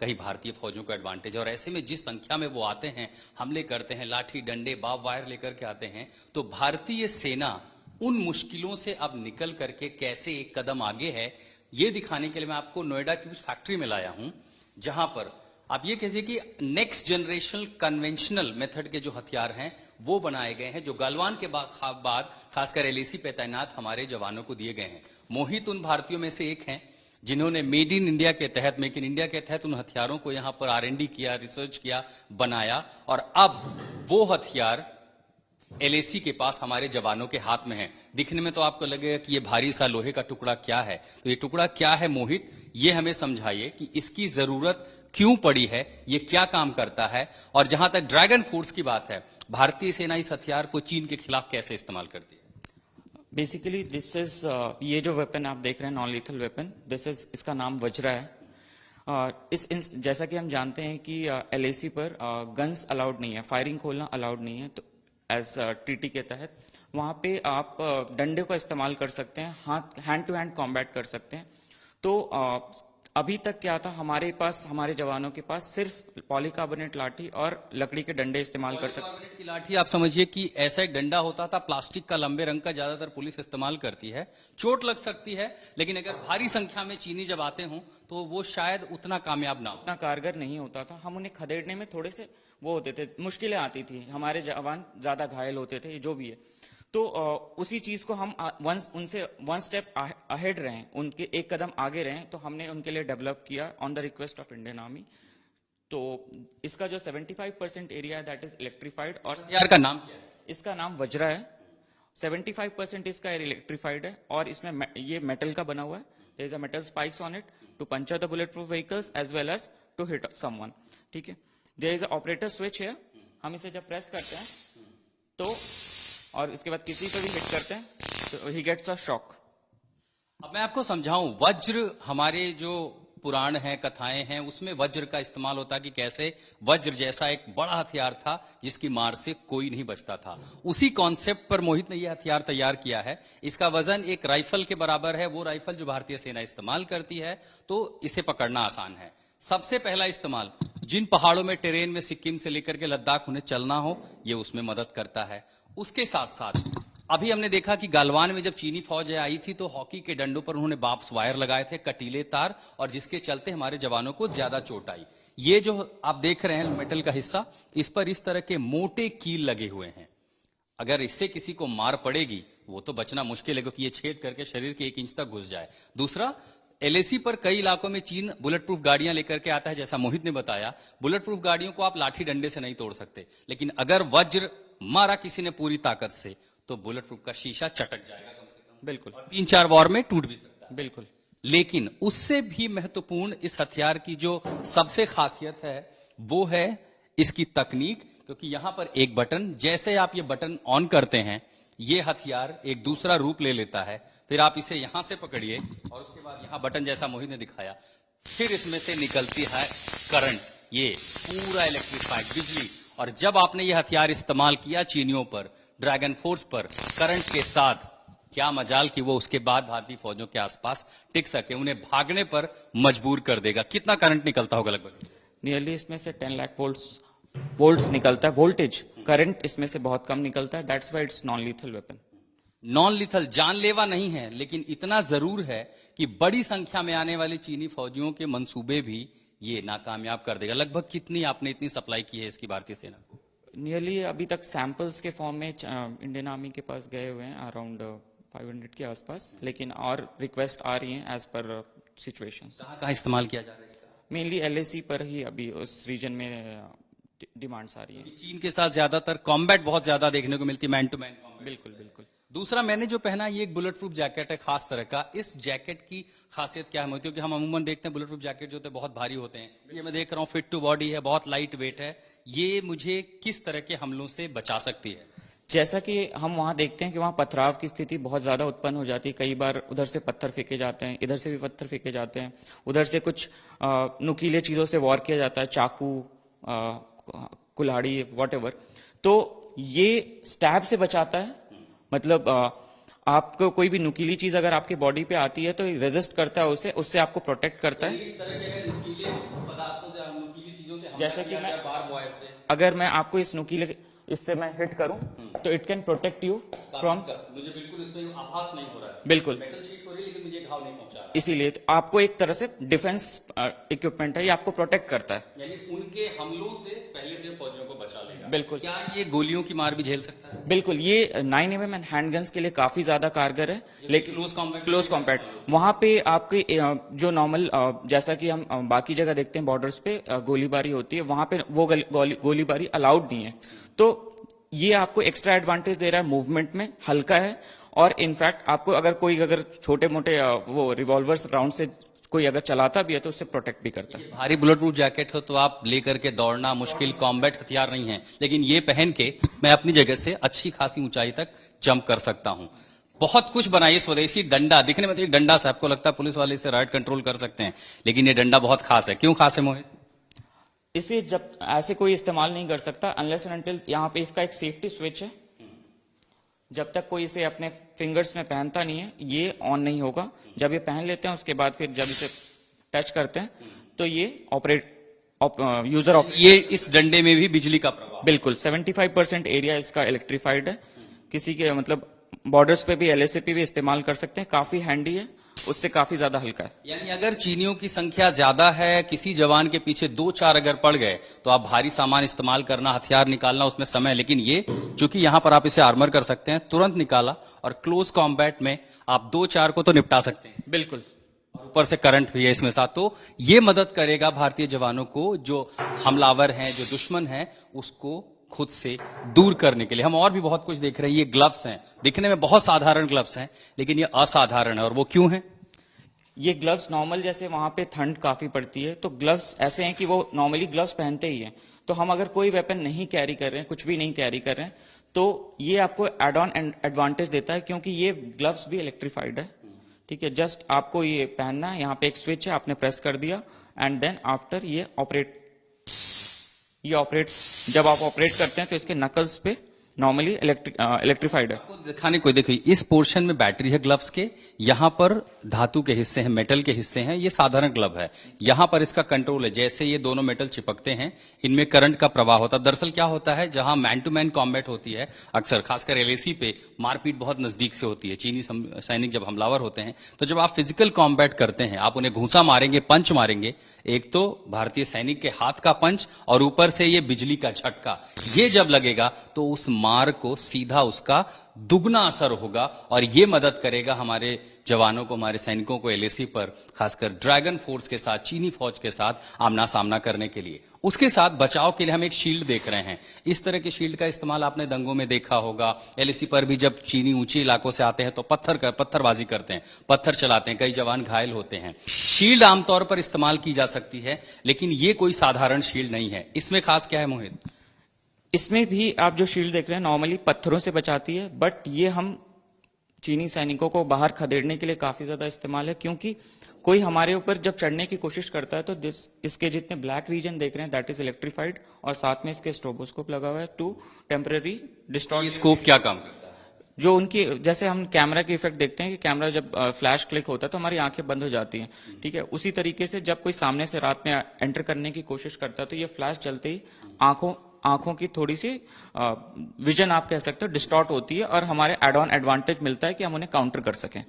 कहीं भारतीय फौजों को एडवांटेज है। और ऐसे में जिस संख्या में वो आते हैं, हमले करते हैं, लाठी डंडे बाब वायर लेकर के आते हैं, तो भारतीय सेना उन मुश्किलों से अब निकल करके कैसे एक कदम आगे है, ये दिखाने के लिए मैं आपको नोएडा की उस फैक्ट्री में लाया हूं, जहां पर आप ये कहते कि नेक्स्ट जनरेशन कन्वेंशनल मेथड के जो हथियार हैं वो बनाए गए हैं, जो गलवान के बाद खासकर एलएसी पे तैनात हमारे जवानों को दिए गए हैं। मोहित उन भारतीयों में से एक हैं जिन्होंने मेड इन इंडिया के तहत, मेक इन इंडिया के तहत उन हथियारों को यहां पर R&D किया, रिसर्च किया, बनाया, और अब वो हथियार एलएसी के पास हमारे जवानों के हाथ में है। दिखने में तो आपको लगेगा कि ये भारी सा लोहे का टुकड़ा क्या है, तो ये टुकड़ा क्या है मोहित, ये हमें समझाइए कि इसकी जरूरत क्यों पड़ी है, ये क्या काम करता है, और जहां तक ड्रैगन फोर्स की बात है, भारतीय सेना इस हथियार को चीन के खिलाफ कैसे इस्तेमाल करती है? बेसिकली दिस इज ये जो वेपन आप देख रहे हैं, non lethal weapon, this is, इसका नाम वज्रा है। जैसा कि हम जानते हैं कि एलएसी पर गन्स अलाउड नहीं है, फायरिंग खोलना अलाउड नहीं है, तो एज टीटी के तहत वहां पे आप डंडे का इस्तेमाल कर सकते हैं, हैंड टू हैंड कॉम्बैट कर सकते हैं। तो अभी तक क्या था, हमारे पास, हमारे जवानों के पास सिर्फ पॉलीकार्बोनेट लाठी और लकड़ी के डंडे इस्तेमाल कर सकते हैं। पॉलीकार्बोनेट की लाठी, आप समझिए कि ऐसा एक डंडा होता था प्लास्टिक का, लंबे रंग का, ज्यादातर पुलिस इस्तेमाल करती है। चोट लग सकती है, लेकिन अगर भारी संख्या में चीनी जब आते हों तो वो शायद उतना कामयाब ना हो, उतना कारगर नहीं होता था। हम उन्हें खदेड़ने में थोड़े से वो होते थे, मुश्किलें आती थी, हमारे जवान ज्यादा घायल होते थे, जो भी है। तो उसी चीज को हम उनसे वन स्टेप अहेड रहे, उनके एक कदम आगे रहे, तो हमने उनके लिए डेवलप किया on the request of Indian army. तो इसका जो 75% एरिया है दैट इज इलेक्ट्रीफाइड। और यार का नाम क्या है? इसका नाम वज्रा है। 75% इसका इलेक्ट्रीफाइड है, और इसमें ये मेटल का बना हुआ है। There is a metal spikes on it to puncture the bullet proof vehicles as well as to hit someone. ठीक है, there is a operator switch है। हम इसे जब प्रेस करते हैं तो, और इसके बाद किसी को भी हिट करते हैं तो ही गेट्स अ शॉक। अब मैं आपको समझाऊं, वज्र, हमारे जो पुराण हैं, कथाएं हैं, उसमें वज्र का इस्तेमाल होता कि कैसे वज्र जैसा एक बड़ा हथियार था जिसकी मार से कोई नहीं बचता था। उसी कॉन्सेप्ट पर मोहित ने यह हथियार तैयार किया है। इसका वजन एक राइफल के बराबर है, वो राइफल जो भारतीय सेना इस्तेमाल करती है, तो इसे पकड़ना आसान है। सबसे पहला इस्तेमाल जिन पहाड़ों में, टेरेन में, सिक्किम से लेकर के लद्दाख उन्हें चलना हो, ये उसमें मदद करता है। उसके साथ साथ अभी हमने देखा कि गालवान में जब चीनी फौज आई थी तो हॉकी के डंडों पर उन्होंने बाप्स वायर लगाए थे, कटीले तार, और जिसके चलते हमारे जवानों को ज्यादा चोट आई। ये जो आप देख रहे हैं मेटल का हिस्सा, इस पर इस तरह के मोटे कील लगे हुए हैं। अगर इससे किसी को मार पड़ेगी वो तो बचना मुश्किल है, क्योंकि ये छेद करके शरीर के 1 इंच तक घुस जाए। दूसरा, एलएसी पर कई इलाकों में चीन बुलेट प्रूफ गाड़ियां लेकर के आता है, जैसा मोहित ने बताया। बुलेट प्रूफ गाड़ियों को आप लाठी डंडे से नहीं तोड़ सकते, लेकिन अगर वज्र मारा किसी ने पूरी ताकत से तो बुलेट प्रूफ का शीशा चटक जाएगा कम से कम। बिल्कुल। 3-4 वॉर में टूट भी सकता है। बिल्कुल। लेकिन उससे भी महत्वपूर्ण इस हथियार की जो सबसे खासियत है वो है इसकी तकनीक, क्योंकि यहां पर एक बटन, जैसे आप ये बटन ऑन करते हैं, ये हथियार एक दूसरा रूप ले लेता है। फिर आप इसे यहां से पकड़िए और उसके बाद यहां बटन जैसा मोहित ने दिखाया, फिर इसमें से निकलती है करंट, ये पूरा इलेक्ट्रिफाइड बिजली। और जब आपने ये हथियार इस्तेमाल किया चीनियों पर, ड्रैगन फोर्स पर, करंट के साथ, क्या मजाल कि वो उसके बाद भारतीय फौजों के आसपास टिक सके, उन्हें भागने पर मजबूर कर देगा। कितना करंट निकलता होगा लगभग? नियरली इसमें से 10 लाख वोल्ट्स निकलता है, वोल्टेज। करंट इसमें से बहुत कम निकलता है, that's why it's non lethal weapon. Non lethal, जानलेवा नहीं है, लेकिन इतना जरूर है कि बड़ी संख्या में आने वाली चीनी फौजियों के मंसूबे भी ये नाकामयाब कर देगा। लगभग कितनी आपने इतनी सप्लाई की है इसकी भारतीय सेना को? नियरली अभी तक सैंपल्स के फॉर्म में इंडियन आर्मी के पास गए हुए हैं अराउंड 500 के आसपास, लेकिन और रिक्वेस्ट आ रही हैं एज पर सिचुएशंस। कहाँ इस्तेमाल किया जा रहा है इसका? मेनली एलएसी पर ही अभी उस रीजन में डिमांड्स आ रही है। चीन के साथ ज्यादातर कॉम्बैट बहुत ज्यादा देखने को मिलती है, मैन टू मैन कॉम्बैट। बिल्कुल बिल्कुल। दूसरा, मैंने जो पहना ये एक बुलेट प्रूफ जैकेट है, खास तरह का। इस जैकेट की खासियत क्या है? क्योंकि हम अमूमन देखते हैं बुलेट प्रूफ जैकेट जो होते हैं बहुत भारी होते हैं, ये मैं देख रहा हूँ फिट टू बॉडी है, बहुत लाइट वेट है। ये मुझे किस तरह के हमलों से बचा सकती है? जैसा कि हम वहां देखते हैं कि वहां पथराव की स्थिति बहुत ज्यादा उत्पन्न हो जाती है। कई बार उधर से पत्थर फेंके जाते हैं, इधर से भी पत्थर फेंके जाते हैं, उधर से कुछ नुकीले चीजों से वॉर किया जाता है, चाकू, कुल्हाड़ी, व्हाटएवर। तो ये स्टैब से बचाता है, मतलब आपको कोई भी नुकीली चीज अगर आपकी बॉडी पे आती है तो रेजिस्ट करता है उसे, उससे आपको प्रोटेक्ट करता है। इस तरह के नुकीले पदार्थों से, नुकीली चीजों से जैसे कि मैं बार्ब वायर से अगर मैं आपको इस नुकीले इससे मैं हिट करूं तो it can protect you from, मुझे बिल्कुल इसमें आभास नहीं हो रहा है, बिल्कुल मेटल शीट हो रही है लेकिन मुझे घाव नहीं पहुंचा रहा। इसीलिए तो आपको एक तरह से डिफेंस इक्विपमेंट है, ये आपको प्रोटेक्ट करता है। यानी उनके हमलों से पहले से फौजियों को बचा लेगा। बिल्कुल। क्या ये गोलियों की मार भी झेल सकता है? बिल्कुल, ये 9mm एंड हैंडगन्स के लिए काफी ज्यादा कारगर है, लेकिन क्लोज कॉम्बैट वहां पे आपके जो नॉर्मल जैसा कि हम बाकी जगह देखते हैं बॉर्डर्स पे गोलीबारी होती है, वहां पे वो गोलीबारी अलाउड नहीं है। तो ये आपको एक्स्ट्रा एडवांटेज दे रहा है, मूवमेंट में हल्का है, और इनफैक्ट आपको अगर छोटे मोटे वो रिवॉल्वर्स राउंड से कोई अगर चलाता भी है तो उससे प्रोटेक्ट भी करता है। भारी बुलेट प्रूफ जैकेट हो तो आप लेकर के दौड़ना मुश्किल, कॉम्बैट हथियार नहीं है, लेकिन ये पहन के मैं अपनी जगह से अच्छी खासी ऊंचाई तक जंप कर सकता हूं। बहुत कुछ बनाइए स्वदेशी डंडा, दिखने में तो एक डंडा सा आपको लगता है पुलिस वाले इसे राइट कंट्रोल कर सकते हैं, लेकिन ये डंडा बहुत खास है। क्यों खास है मोहित? इसे जब ऐसे कोई इस्तेमाल नहीं कर सकता अनलेस एंड अनटिल यहाँ पे इसका एक सेफ्टी स्विच है, जब तक कोई इसे अपने फिंगर्स में पहनता नहीं है ये ऑन नहीं होगा। जब ये पहन लेते हैं उसके बाद फिर जब इसे टच करते हैं तो ये यूजर ये इस डंडे में भी बिजली का प्रभाव? बिल्कुल 75% एरिया इसका इलेक्ट्रीफाइड है। किसी के मतलब बॉर्डर्स पे भी एलएसएपी भी इस्तेमाल कर सकते हैं, काफी हैंडी है, उससे काफी ज्यादा हल्का है। यानी अगर चीनियों की संख्या ज्यादा है, किसी जवान के पीछे 2-4 अगर पड़ गए तो आप भारी सामान इस्तेमाल करना, हथियार निकालना उसमें समय, लेकिन ये चूंकि यहां पर आप इसे आर्मर कर सकते हैं, तुरंत निकाला और क्लोज कॉम्बैट में आप 2-4 को तो निपटा सकते हैं। बिल्कुल, और ऊपर से करंट भी है इसमें साथ, तो ये मदद करेगा भारतीय जवानों को, जो हमलावर हैं, जो दुश्मन है, उसको खुद से दूर करने के लिए। हम और भी बहुत कुछ देख रहे हैं। ये ग्लव्स हैं, दिखने में बहुत साधारण ग्लव्स हैं, लेकिन ये असाधारण है। और वो क्यों है? ये ग्लव्स नॉर्मल, जैसे वहां पे ठंड काफी पड़ती है तो ग्लव्स ऐसे हैं कि वो नॉर्मली ग्लव्स पहनते ही हैं, तो हम अगर कोई वेपन नहीं कैरी कर रहे हैं, कुछ भी नहीं कैरी कर रहे हैं, तो ये आपको एड ऑन एडवांटेज देता है, क्योंकि ये ग्लव्स भी इलेक्ट्रीफाइड है। ठीक है, जस्ट आपको ये पहनना है, यहाँ पे एक स्विच है, आपने प्रेस कर दिया एंड देन आफ्टर ये ऑपरेट जब आप ऑपरेट करते हैं तो इसके नकल्स पे नॉर्मली इलेक्ट्रीफाइड है। आपको दिखाने को देखिए, इस पोर्शन में बैटरी है ग्लव्स के, यहां पर धातु के हिस्से हैं, मेटल के हिस्से हैं, ये साधारण ग्लव है। यहां पर इसका कंट्रोल है, जैसे ये दोनों मेटल चिपकते हैं इनमें करंट का प्रवाह होता है। दरअसल क्या होता है, जहां मैन टू मैन कॉम्बैट होती है, अक्सर खासकर एलएसी पे मारपीट बहुत नजदीक से होती है। चीनी सैनिक जब हमलावर होते हैं तो जब आप फिजिकल कॉम्बैट करते हैं, आप उन्हें घूंसा मारेंगे, पंच मारेंगे, एक तो भारतीय सैनिक के हाथ का पंच और ऊपर से ये बिजली का झटका, ये जब लगेगा तो उस मार को सीधा उसका दुगना असर होगा, और ये मदद करेगा हमारे जवानों को, हमारे सैनिकों को एलएसी पर, खासकर ड्रैगन फोर्स के साथ, चीनी फौज के साथ आमना सामना करने के लिए। उसके साथ बचाव के लिए हम एक शील्ड देख रहे हैं। इस तरह के शील्ड का इस्तेमाल आपने दंगों में देखा होगा। एलएसी पर भी जब चीनी ऊंचे इलाकों से आते हैं तो पत्थरबाजी करते हैं, पत्थर चलाते हैं, कई जवान घायल होते हैं। शील्ड आमतौर पर इस्तेमाल की जा सकती है, लेकिन ये कोई साधारण शील्ड नहीं है। इसमें खास क्या है मोहित? इसमें भी आप जो शील्ड देख रहे हैं नॉर्मली पत्थरों से बचाती है, बट ये हम चीनी सैनिकों को बाहर खदेड़ने के लिए काफी ज्यादा इस्तेमाल है, क्योंकि कोई हमारे ऊपर जब चढ़ने की कोशिश करता है तो इसके जितने ब्लैक रीजन देख रहे हैं दैट इज इलेक्ट्रीफाइड, और साथ में इसके स्ट्रोबोस्कोप लगा हुआ है टू टेम्पररी डिस्टॉर्ट। स्कोप क्या काम करता है? जो उनकी, जैसे हम कैमरा की इफेक्ट देखते हैं कि कैमरा जब फ्लैश क्लिक होता है तो हमारी आंखें बंद हो जाती हैं, ठीक है, उसी तरीके से जब कोई सामने से रात में एंटर करने की कोशिश करता है तो ये फ्लैश चलते ही आंखों की थोड़ी सी विजन आप कह सकते हो डिस्टॉर्ट होती है, और हमारे एड ऑन एडवांटेज मिलता है कि हम उन्हें काउंटर कर सकें।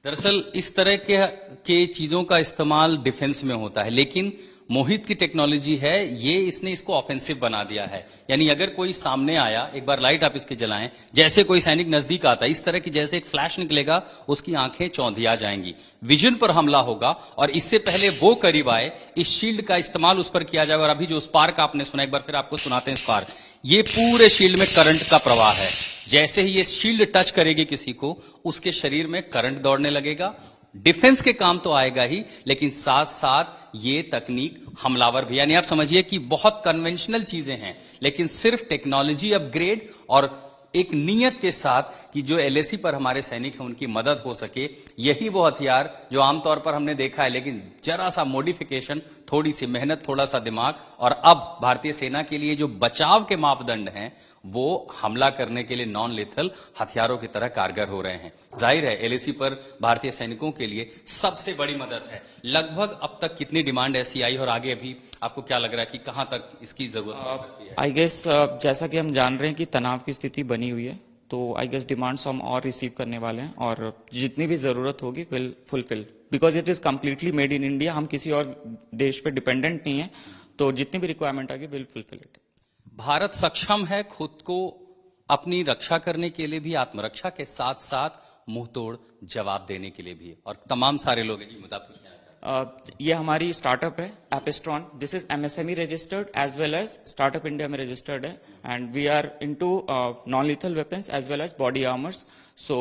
दरअसल इस तरह के चीजों का इस्तेमाल डिफेंस में होता है, लेकिन मोहित की टेक्नोलॉजी है ये, इसने इसको ऑफेंसिव बना दिया है। यानी अगर कोई सामने आया, एक बार लाइट आप इसके जलाएं, जैसे कोई सैनिक नजदीक आता है, इस तरह की जैसे एक फ्लैश निकलेगा, उसकी आंखें चौंधिया जाएंगी, विजन पर हमला होगा, और इससे पहले वो करीब आए, इस शील्ड का इस्तेमाल उस पर किया जाएगा। और अभी जो स्पार्क आपने सुना, एक बार फिर आपको सुनाते हैं स्पार्क, ये पूरे शील्ड में करंट का प्रवाह है। जैसे ही ये शील्ड टच करेगी किसी को, उसके शरीर में करंट दौड़ने लगेगा। डिफेंस के काम तो आएगा ही, लेकिन साथ साथ ये तकनीक हमलावर भी, यानी आप समझिए कि बहुत कन्वेंशनल चीजें हैं, लेकिन सिर्फ टेक्नोलॉजी अपग्रेड और एक नीयत के साथ कि जो एलएसी पर हमारे सैनिक हैं उनकी मदद हो सके। यही वो हथियार जो आमतौर पर हमने देखा है, लेकिन जरा सा मॉडिफिकेशन, थोड़ी सी मेहनत, थोड़ा सा दिमाग, और अब भारतीय सेना के लिए जो बचाव के मापदंड हैं वो हमला करने के लिए नॉन लेथल हथियारों की तरह कारगर हो रहे हैं। जाहिर है एलएसी पर भारतीय सैनिकों के लिए सबसे बड़ी मदद है। लगभग अब तक कितनी डिमांड ऐसी आई और आगे अभी आपको क्या लग रहा है कि कहां तक इसकी जरूरत हो सकती है? आई गेस जैसा कि हम जान रहे हैं कि तनाव की स्थिति बनी हुई है, तो आई गेस डिमांड्स हम और रिसीव करने वाले हैं और जितनी भी जरूरत होगी will fulfil, because it is completely made in India. हम किसी और देश पे डिपेंडेंट नहीं है, तो जितनी भी रिक्वायरमेंट आएगी विल फुलफिल इट। भारत सक्षम है खुद को अपनी रक्षा करने के लिए भी, आत्मरक्षा के साथ साथ मुंहतोड़ जवाब देने के लिए भी, और तमाम सारे लोग हैं जी। मुद्दा पूछना ये हमारी स्टार्टअप है Epistron. This is MSME registered as well as startup India में रजिस्टर्ड है, and we are into non lethal weapons as well as body armours. So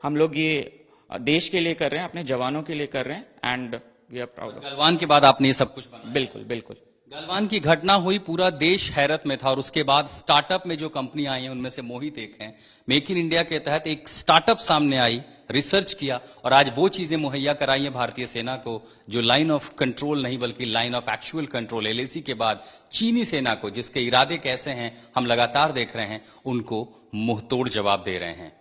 हम लोग ये देश के लिए कर रहे हैं, अपने जवानों के लिए कर रहे हैं, and we are proud. Galwan के बाद आपने ये सब कुछ बनाया? बिल्कुल बिल्कुल। गलवान की घटना हुई, पूरा देश हैरत में था, और उसके बाद स्टार्टअप में जो कंपनी आई हैं उनमें से मोहित एक हैं। मेक इन इंडिया के तहत एक स्टार्टअप सामने आई, रिसर्च किया और आज वो चीजें मुहैया कराई हैं भारतीय सेना को जो लाइन ऑफ कंट्रोल नहीं बल्कि line of actual control, LAC के बाद चीनी सेना को, जिसके इरादे कैसे हैं हम लगातार देख रहे हैं, उनको मुंहतोड़ जवाब दे रहे हैं।